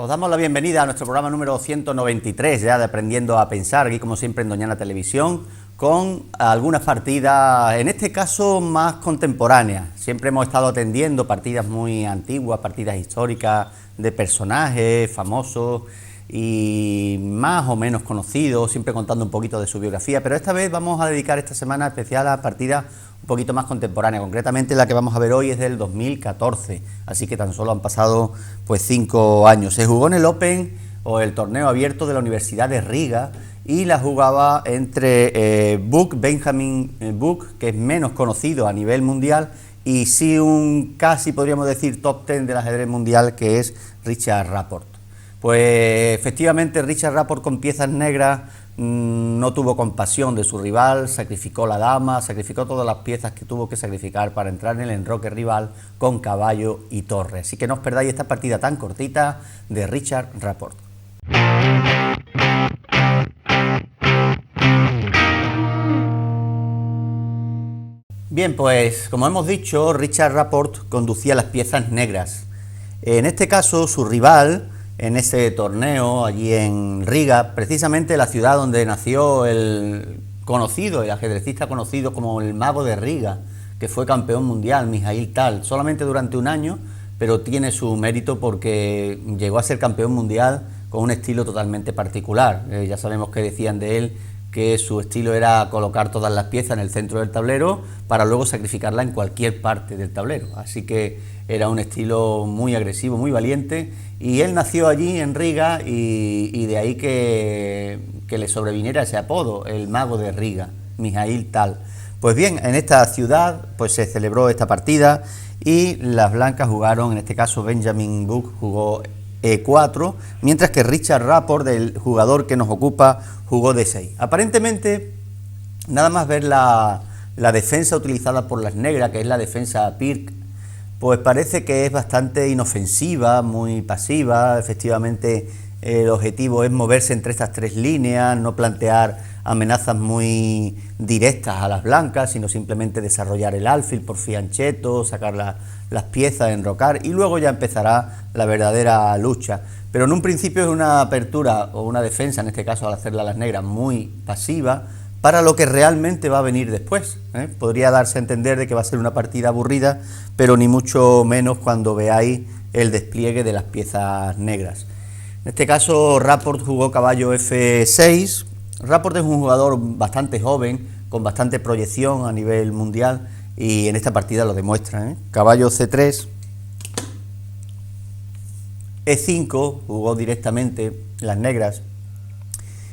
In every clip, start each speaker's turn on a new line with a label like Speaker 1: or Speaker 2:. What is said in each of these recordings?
Speaker 1: Os damos la bienvenida a nuestro programa número 193, ya de Aprendiendo a Pensar, aquí como siempre en Doñana Televisión, con algunas partidas, en este caso más contemporáneas. Siempre hemos estado atendiendo partidas muy antiguas, partidas históricas de personajes famosos y más o menos conocidos, siempre contando un poquito de su biografía, pero esta vez vamos a dedicar esta semana especial a partidas un poquito más contemporáneas. Concretamente la que vamos a ver hoy es del 2014, así que tan solo han pasado pues 5 años. Se jugó en el Open o el torneo abierto de la Universidad de Riga y la jugaba entre Benjamin Book, que es menos conocido a nivel mundial, y sí un casi podríamos decir top 10 del ajedrez mundial, que es Richard Rapport. Pues efectivamente Richard Rapport con piezas negras no tuvo compasión de su rival, sacrificó la dama, sacrificó todas las piezas que tuvo que sacrificar para entrar en el enroque rival con caballo y torre. Así que no os perdáis esta partida tan cortita de Richard Rapport. Bien, pues como hemos dicho, Richard Rapport conducía las piezas negras. En este caso, su rival, en ese torneo allí en Riga, precisamente la ciudad donde nació el ajedrecista conocido como el Mago de Riga, que fue campeón mundial, Mikhail Tal, solamente durante un año, pero tiene su mérito porque llegó a ser campeón mundial con un estilo totalmente particular. Ya sabemos que decían de él que su estilo era colocar todas las piezas en el centro del tablero para luego sacrificarla en cualquier parte del tablero. Así que era un estilo muy agresivo, muy valiente, y él nació allí en Riga y de ahí que le sobreviniera ese apodo, el Mago de Riga, Mikhail Tal. Pues bien, en esta ciudad pues se celebró esta partida y las blancas jugaron, en este caso Benjamin Book jugó E4, mientras que Richard Rapport, el jugador que nos ocupa, jugó D6. Aparentemente, nada más ver la defensa utilizada por las negras, que es la defensa Pirc, pues parece que es bastante inofensiva, muy pasiva. Efectivamente, el objetivo es moverse entre estas tres líneas, no plantear amenazas muy directas a las blancas, sino simplemente desarrollar el alfil por fianchetto, sacar las piezas, enrocar, y luego ya empezará la verdadera lucha. Pero en un principio es una apertura o una defensa, en este caso al hacerla a las negras, muy pasiva, para lo que realmente va a venir después. Podría darse a entender de que va a ser una partida aburrida, pero ni mucho menos cuando veáis el despliegue de las piezas negras. En este caso Rapport jugó caballo F6. Rapport es un jugador bastante joven, con bastante proyección a nivel mundial, y en esta partida lo demuestra. Caballo C3, E5, jugó directamente las negras,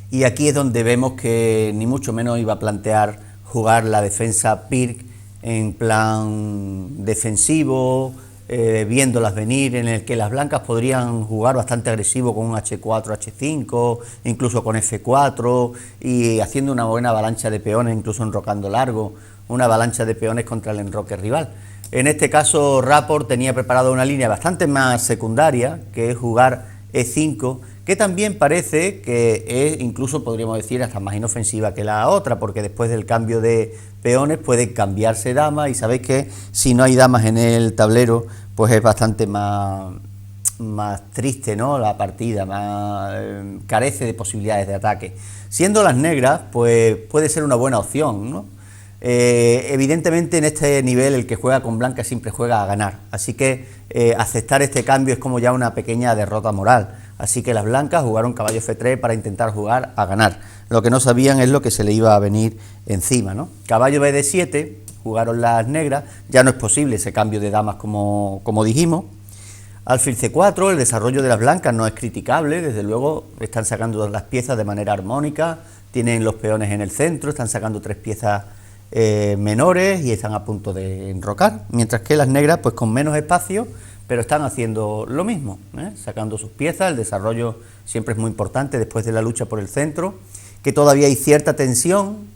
Speaker 1: y aquí es donde vemos que ni mucho menos iba a plantear jugar la defensa Pirc en plan defensivo, viéndolas venir, en el que las blancas podrían jugar bastante agresivo con un H4, H5, incluso con F4, y haciendo una buena avalancha de peones, incluso enrocando largo, una avalancha de peones contra el enroque rival. En este caso Rapport tenía preparado una línea bastante más secundaria, que es jugar E5, que también parece que es, incluso podríamos decir, hasta más inofensiva que la otra, porque después del cambio de peones puede cambiarse dama, y sabéis que si no hay damas en el tablero, pues es bastante más triste, ¿no?, la partida, carece de posibilidades de ataque. Siendo las negras, pues puede ser una buena opción, ¿no? Evidentemente en este nivel el que juega con blancas siempre juega a ganar, así que aceptar este cambio es como ya una pequeña derrota moral. Así que las blancas jugaron caballo F3 para intentar jugar a ganar. Lo que no sabían es lo que se le iba a venir encima, ¿no? Caballo BD7, jugaron las negras, ya no es posible ese cambio de damas como dijimos. Alfil C4, el desarrollo de las blancas no es criticable, desde luego están sacando las piezas de manera armónica, tienen los peones en el centro, están sacando 3 piezas menores y están a punto de enrocar, mientras que las negras pues con menos espacio, pero están haciendo lo mismo, sacando sus piezas. El desarrollo siempre es muy importante después de la lucha por el centro, que todavía hay cierta tensión.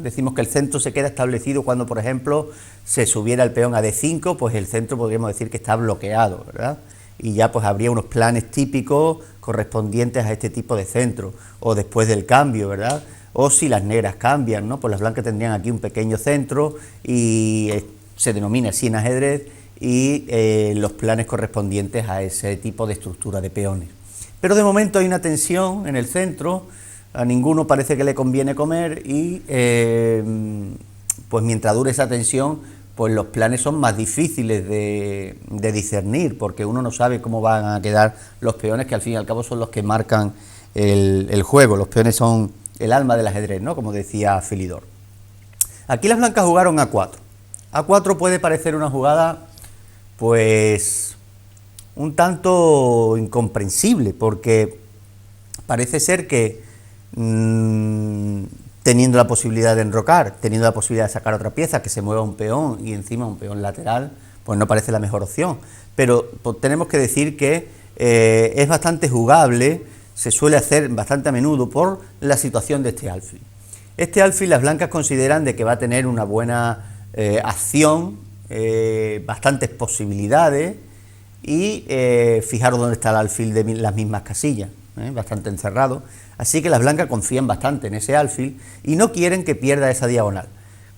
Speaker 1: Decimos que el centro se queda establecido cuando, por ejemplo, se subiera el peón a D5, pues el centro podríamos decir que está bloqueado, ¿verdad? Y ya pues habría unos planes típicos correspondientes a este tipo de centro, o después del cambio, ¿verdad? O si las negras cambian, ¿no?, pues las blancas tendrían aquí un pequeño centro y se denomina así en ajedrez, y los planes correspondientes a ese tipo de estructura de peones. Pero de momento hay una tensión en el centro, a ninguno parece que le conviene comer y pues mientras dure esa tensión, pues los planes son más difíciles de discernir, porque uno no sabe cómo van a quedar los peones, que al fin y al cabo son los que marcan el juego. Los peones son el alma del ajedrez, ¿no?, como decía Philidor. Aquí las blancas jugaron A4. A4 puede parecer una jugada, pues, un tanto incomprensible, porque parece ser que teniendo la posibilidad de enrocar, teniendo la posibilidad de sacar otra pieza, que se mueva un peón y encima un peón lateral, pues no parece la mejor opción. Pero pues, tenemos que decir que es bastante jugable, se suele hacer bastante a menudo por la situación de este alfil. Este alfil las blancas consideran de que va a tener una buena acción, bastantes posibilidades y fijaros dónde está el alfil de las mismas casillas, bastante encerrado. Así que las blancas confían bastante en ese alfil y no quieren que pierda esa diagonal.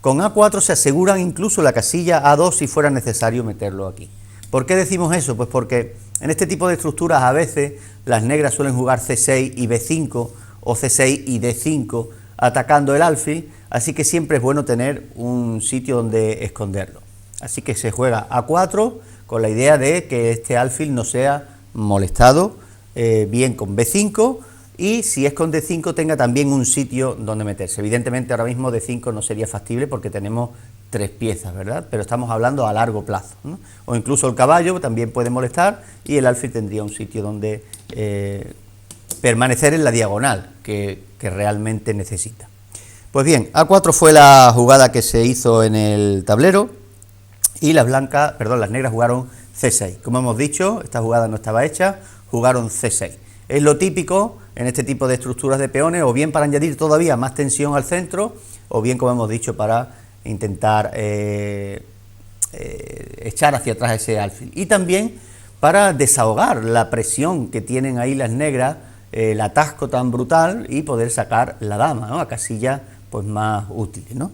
Speaker 1: Con A4 se aseguran incluso la casilla A2 si fuera necesario meterlo aquí. ¿Por qué decimos eso? Pues porque en este tipo de estructuras a veces las negras suelen jugar C6 y B5 o C6 y D5 atacando el alfil, así que siempre es bueno tener un sitio donde esconderlo. Así que se juega A4 con la idea de que este alfil no sea molestado, bien con B5, y si es con D5 tenga también un sitio donde meterse. Evidentemente ahora mismo D5 no sería factible porque tenemos 3 piezas, ¿verdad? Pero estamos hablando a largo plazo, ¿no? O incluso el caballo también puede molestar y el alfil tendría un sitio donde permanecer en la diagonal que realmente necesita. Pues bien, A4 fue la jugada que se hizo en el tablero y las negras jugaron C6. Como hemos dicho, esta jugada no estaba hecha, jugaron C6. Es lo típico en este tipo de estructuras de peones, o bien para añadir todavía más tensión al centro, o bien, como hemos dicho, para intentar echar hacia atrás ese alfil. Y también para desahogar la presión que tienen ahí las negras, el atasco tan brutal, y poder sacar la dama, ¿no?, a casillas pues más útiles, ¿no?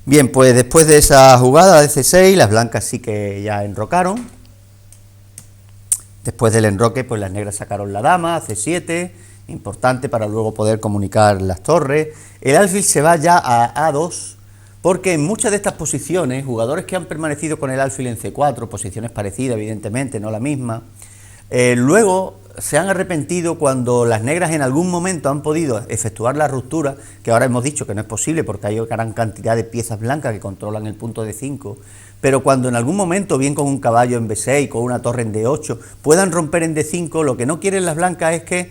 Speaker 1: Bien, pues después de esa jugada de C6, las blancas sí que ya enrocaron. Después del enroque, pues las negras sacaron la dama, C7, importante para luego poder comunicar las torres. El alfil se va ya a A2, porque en muchas de estas posiciones, jugadores que han permanecido con el alfil en C4, posiciones parecidas, evidentemente, no la misma, luego se han arrepentido cuando las negras en algún momento han podido efectuar la ruptura, que ahora hemos dicho que no es posible porque hay gran cantidad de piezas blancas que controlan el punto de 5, pero cuando en algún momento, bien con un caballo en B6, con una torre en D8, puedan romper en D5, lo que no quieren las blancas es que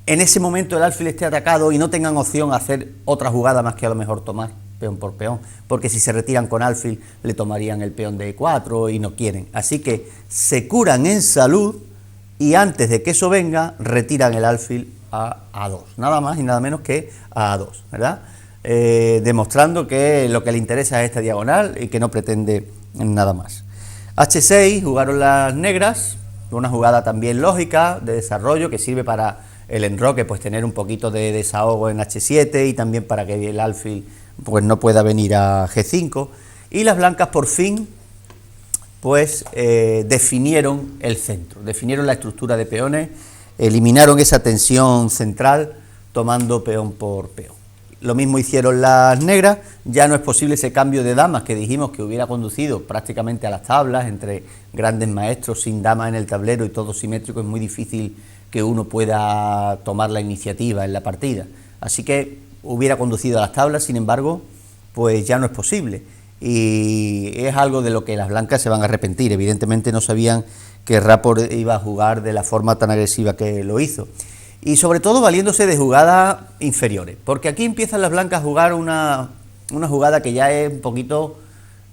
Speaker 1: en ese momento el alfil esté atacado y no tengan opción a hacer otra jugada más que a lo mejor tomar peón por peón, porque si se retiran con alfil le tomarían el peón de E4 y no quieren. Así que se curan en salud y antes de que eso venga, retiran el alfil a A2, nada más y nada menos que a A2, ¿verdad? Demostrando que lo que le interesa es esta diagonal y que no pretende nada más. H6 jugaron las negras, una jugada también lógica de desarrollo que sirve para el enroque, pues tener un poquito de desahogo en H7 y también para que el alfil pues no pueda venir a G5, y las blancas por fin pues definieron el centro, definieron la estructura de peones, eliminaron esa tensión central tomando peón por peón. Lo mismo hicieron las negras, ya no es posible ese cambio de damas que dijimos que hubiera conducido prácticamente a las tablas, entre grandes maestros sin damas en el tablero y todo simétrico, es muy difícil que uno pueda tomar la iniciativa en la partida, así que hubiera conducido a las tablas, sin embargo, pues ya no es posible, y es algo de lo que las blancas se van a arrepentir. Evidentemente no sabían que Rapport iba a jugar de la forma tan agresiva que lo hizo, y sobre todo valiéndose de jugadas inferiores, porque aquí empiezan las blancas a jugar una jugada que ya es un poquito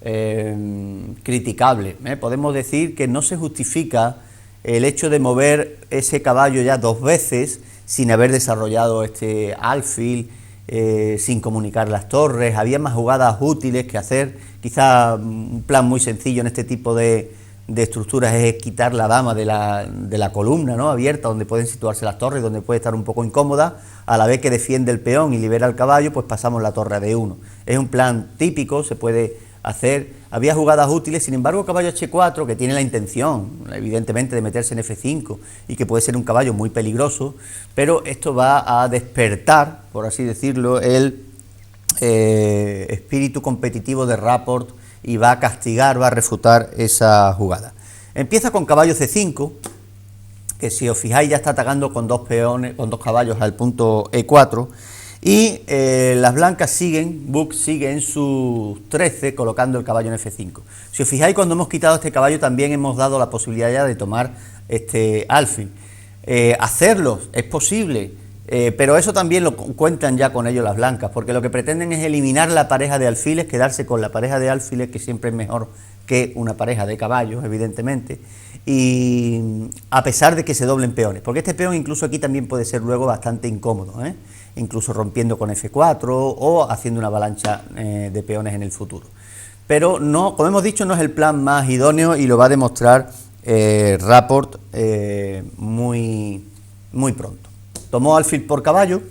Speaker 1: criticable, Podemos decir que no se justifica el hecho de mover ese caballo ya 2 veces sin haber desarrollado este alfil, sin comunicar las torres. Había más jugadas útiles que hacer. Quizá un plan muy sencillo en este tipo de estructuras es quitar la dama de la columna, ¿no?, abierta, donde pueden situarse las torres, donde puede estar un poco incómoda, a la vez que defiende el peón y libera el caballo, pues pasamos la torre a D1. Es un plan típico, se puede hacer, había jugadas útiles. Sin embargo, caballo H4, que tiene la intención, evidentemente, de meterse en F5 y que puede ser un caballo muy peligroso, pero esto va a despertar, por así decirlo, el espíritu competitivo de Rapport y va a castigar, va a refutar esa jugada. Empieza con caballo C5, que si os fijáis ya está atacando con dos peones, con dos caballos al punto E4, y las blancas siguen, Book sigue en sus 13 colocando el caballo en F5. Si os fijáis, cuando hemos quitado este caballo también hemos dado la posibilidad ya de tomar este alfil. Hacerlo es posible, pero eso también lo cuentan ya con ello las blancas, porque lo que pretenden es eliminar la pareja de alfiles, quedarse con la pareja de alfiles, que siempre es mejor que una pareja de caballos, evidentemente, y a pesar de que se doblen peones, porque este peón incluso aquí también puede ser luego bastante incómodo, incluso rompiendo con F4 o haciendo una avalancha de peones en el futuro. Pero no, como hemos dicho, no es el plan más idóneo y lo va a demostrar Rapport muy pronto. Tomó alfil por caballo,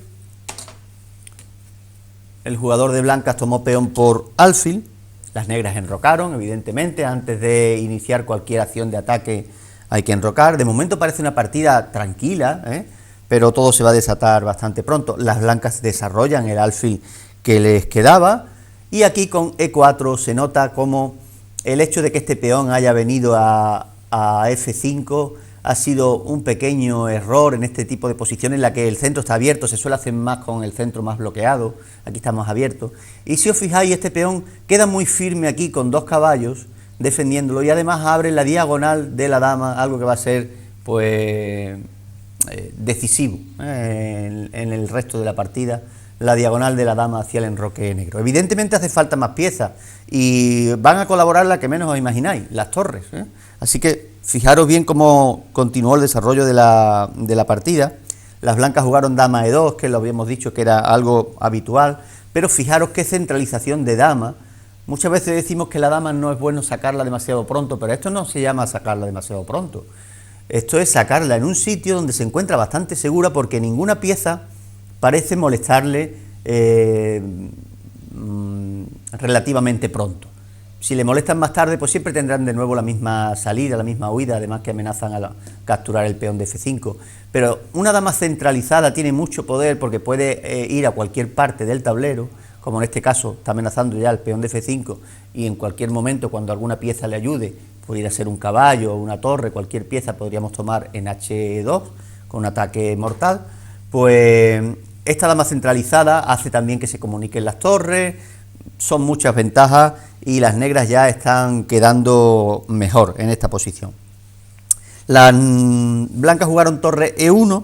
Speaker 1: el jugador de blancas tomó peón por alfil, las negras enrocaron, evidentemente, antes de iniciar cualquier acción de ataque hay que enrocar. De momento parece una partida tranquila, pero todo se va a desatar bastante pronto. Las blancas desarrollan el alfil que les quedaba, y aquí con E4 se nota como el hecho de que este peón haya venido a F5 ha sido un pequeño error en este tipo de posiciones en la que el centro está abierto. Se suele hacer más con el centro más bloqueado, aquí está más abierto, y si os fijáis, este peón queda muy firme aquí con dos caballos defendiéndolo, y además abre la diagonal de la dama, algo que va a ser pues decisivo en el resto de la partida, la diagonal de la dama hacia el enroque negro. Evidentemente hace falta más piezas y van a colaborar la que menos os imagináis, las torres, así que fijaros bien cómo continuó el desarrollo de la partida. Las blancas jugaron dama E2, que lo habíamos dicho que era algo habitual, pero fijaros qué centralización de dama. Muchas veces decimos que la dama no es bueno sacarla demasiado pronto, pero esto no se llama sacarla demasiado pronto. Esto es sacarla en un sitio donde se encuentra bastante segura, porque ninguna pieza parece molestarle relativamente pronto. Si le molestan más tarde, pues siempre tendrán de nuevo la misma salida, la misma huida, además que amenazan a capturar el peón de F5. Pero una dama centralizada tiene mucho poder, porque puede ir a cualquier parte del tablero, como en este caso está amenazando ya el peón de F5, y en cualquier momento, cuando alguna pieza le ayude, pudiera ser un caballo o una torre, cualquier pieza podríamos tomar en H2 con un ataque mortal. Pues esta dama centralizada hace también que se comuniquen las torres. Son muchas ventajas y las negras ya están quedando mejor en esta posición. Las blancas jugaron torre E1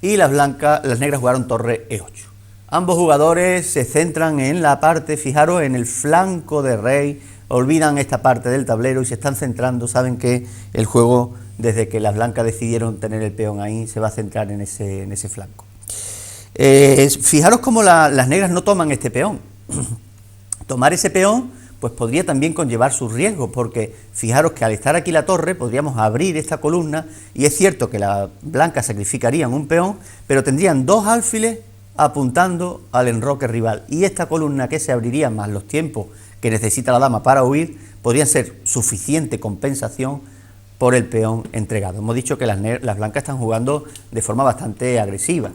Speaker 1: y las negras jugaron torre E8. Ambos jugadores se centran en la parte, fijaros, en el flanco de rey, olvidan esta parte del tablero y se están centrando. Saben que el juego, desde que las blancas decidieron tener el peón ahí, se va a centrar en ese flanco. Fijaros cómo las negras no toman este peón. Tomar ese peón pues podría también conllevar sus riesgos, porque fijaros que al estar aquí la torre podríamos abrir esta columna, y es cierto que las blancas sacrificarían un peón, pero tendrían dos alfiles apuntando al enroque rival, y esta columna que se abriría más los tiempos que necesita la dama para huir podrían ser suficiente compensación por el peón entregado. Hemos dicho que las blancas están jugando de forma bastante agresiva,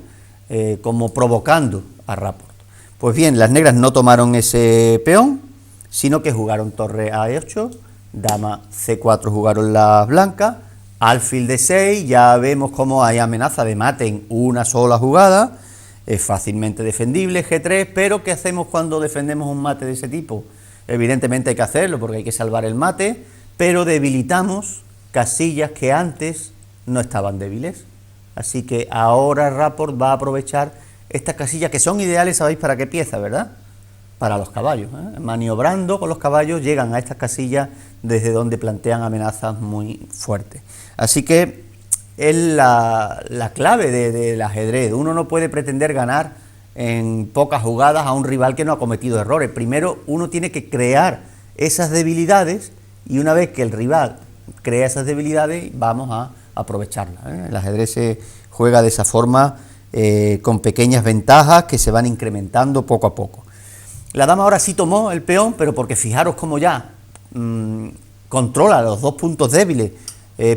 Speaker 1: como provocando a Rapport. Pues bien, las negras no tomaron ese peón, sino que jugaron torre A8, dama C4 jugaron las blancas, alfil D6, ya vemos cómo hay amenaza de mate en una sola jugada, es fácilmente defendible, G3, pero ¿qué hacemos cuando defendemos un mate de ese tipo? Evidentemente hay que hacerlo porque hay que salvar el mate, pero debilitamos casillas que antes no estaban débiles, así que ahora Rapport va a aprovechar estas casillas que son ideales, ¿sabéis para qué pieza, verdad? Para los caballos, maniobrando con los caballos llegan a estas casillas desde donde plantean amenazas muy fuertes. Así que es la clave del ajedrez. Uno no puede pretender ganar en pocas jugadas a un rival que no ha cometido errores. Primero uno tiene que crear esas debilidades, y una vez que el rival crea esas debilidades vamos a aprovecharlas. El ajedrez se juega de esa forma, con pequeñas ventajas que se van incrementando poco a poco. La dama ahora sí tomó el peón, pero porque fijaros cómo ya controla los dos puntos débiles,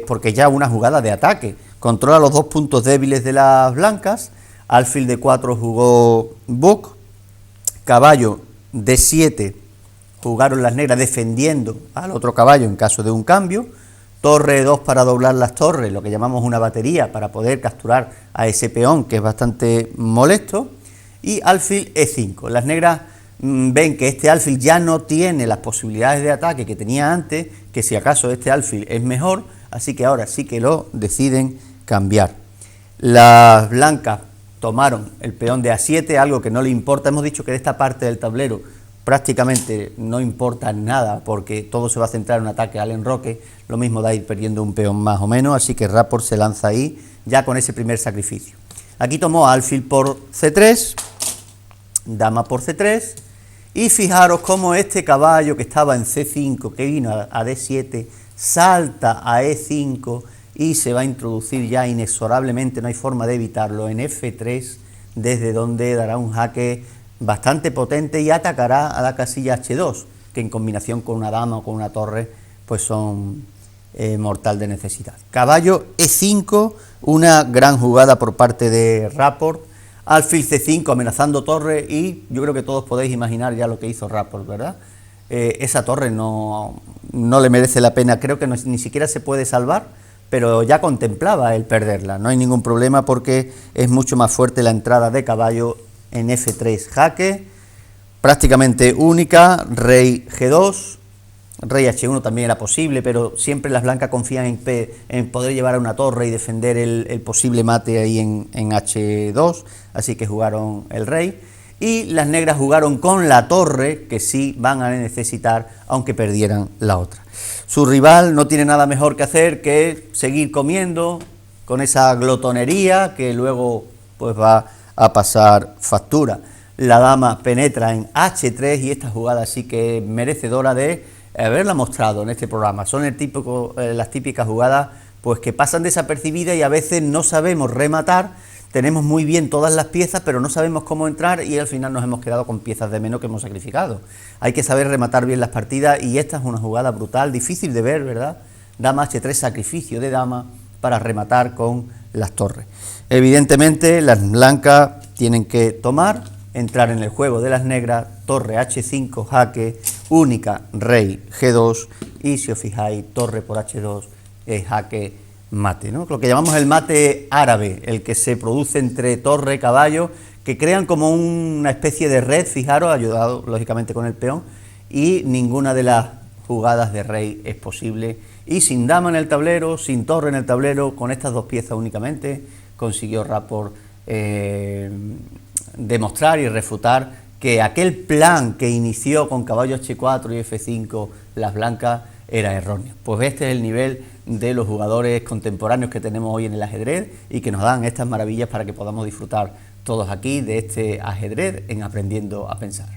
Speaker 1: porque ya una jugada de ataque, controla los dos puntos débiles de las blancas. Alfil de 4 jugó Book, caballo de 7 jugaron las negras defendiendo al otro caballo en caso de un cambio. Torre 2 para doblar las torres, lo que llamamos una batería, para poder capturar a ese peón que es bastante molesto. Y alfil E5. Las negras ven que este alfil ya no tiene las posibilidades de ataque que tenía antes, que si acaso este alfil es mejor, así que ahora sí que lo deciden cambiar. Las blancas tomaron el peón de A7, algo que no le importa. Hemos dicho que de esta parte del tablero prácticamente no importa nada, porque todo se va a centrar en un ataque al enroque, lo mismo da ir perdiendo un peón más o menos, así que Rapport se lanza ahí ya con ese primer sacrificio. Aquí tomó alfil por C3, dama por C3, y fijaros cómo este caballo que estaba en C5, que vino a D7, salta a E5 y se va a introducir ya inexorablemente, no hay forma de evitarlo, en F3, desde donde dará un jaque bastante potente y atacará a la casilla H2, que en combinación con una dama o con una torre, pues son mortal de necesidad. Caballo E5, una gran jugada por parte de Rapport. Alfil C5 amenazando torre, y yo creo que todos podéis imaginar ya lo que hizo Rapport, ¿verdad? Esa torre no le merece la pena, creo que ni siquiera se puede salvar, pero ya contemplaba el perderla, no hay ningún problema porque es mucho más fuerte la entrada de caballo en F3, jaque, prácticamente única, rey G2, rey H1 también era posible, pero siempre las blancas confían en poder llevar a una torre y defender el posible mate ahí en H2, así que jugaron el rey, y las negras jugaron con la torre, que sí van a necesitar, aunque perdieran la otra. Su rival no tiene nada mejor que hacer que seguir comiendo con esa glotonería que luego pues va a pasar factura. La dama penetra en H3 y esta jugada sí que es merecedora de haberla mostrado en este programa. Son las típicas jugadas pues que pasan desapercibidas y a veces no sabemos rematar. Tenemos muy bien todas las piezas, pero no sabemos cómo entrar y al final nos hemos quedado con piezas de menos que hemos sacrificado. Hay que saber rematar bien las partidas y esta es una jugada brutal, difícil de ver, ¿verdad? Dama H3, sacrificio de dama para rematar con las torres. Evidentemente las blancas tienen que tomar, entrar en el juego de las negras, torre H5, jaque, única, rey G2 y si os fijáis, torre por H2, jaque, mate, ¿no? Lo que llamamos el mate árabe, el que se produce entre torre y caballo, que crean como una especie de red, fijaros, ayudado lógicamente con el peón, y ninguna de las jugadas de rey es posible, y sin dama en el tablero, sin torre en el tablero, con estas dos piezas únicamente, consiguió Rapport demostrar y refutar que aquel plan que inició con caballo H4 y F5 las blancas era erróneo. Pues este es el nivel de los jugadores contemporáneos que tenemos hoy en el ajedrez y que nos dan estas maravillas para que podamos disfrutar todos aquí de este ajedrez en Aprendiendo a Pensar.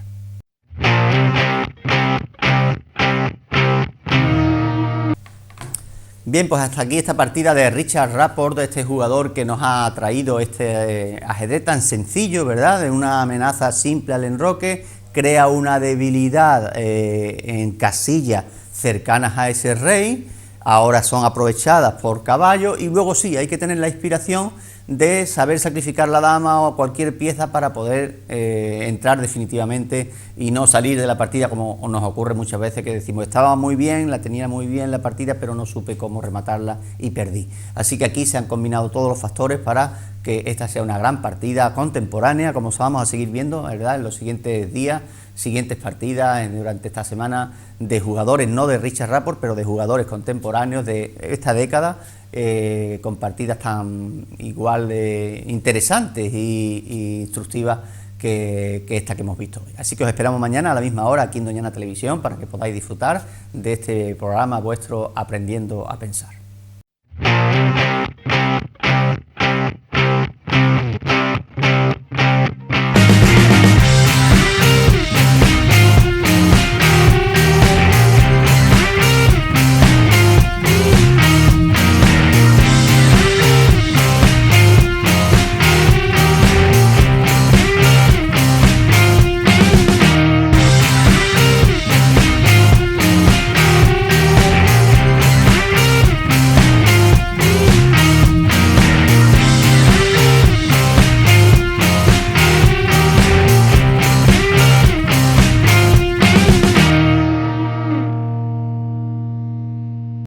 Speaker 1: Bien, pues hasta aquí esta partida de Richard Rapport, de este jugador que nos ha traído este ajedrez tan sencillo, ¿verdad? De una amenaza simple al enroque, crea una debilidad en casillas cercanas a ese rey, ahora son aprovechadas por caballo y luego sí, hay que tener la inspiración de saber sacrificar la dama o cualquier pieza para poder entrar definitivamente y no salir de la partida como nos ocurre muchas veces, que decimos estaba muy bien, la tenía muy bien la partida, pero no supe cómo rematarla y perdí. Así que aquí se han combinado todos los factores para que esta sea una gran partida contemporánea, como vamos a seguir viendo, ¿verdad?, en los siguientes días, siguientes partidas durante esta semana de jugadores, no de Richard Rapport, pero de jugadores contemporáneos de esta década, con partidas tan igual de interesantes y instructivas que esta que hemos visto hoy. Así que os esperamos mañana a la misma hora aquí en Doñana Televisión para que podáis disfrutar de este programa vuestro Aprendiendo a Pensar.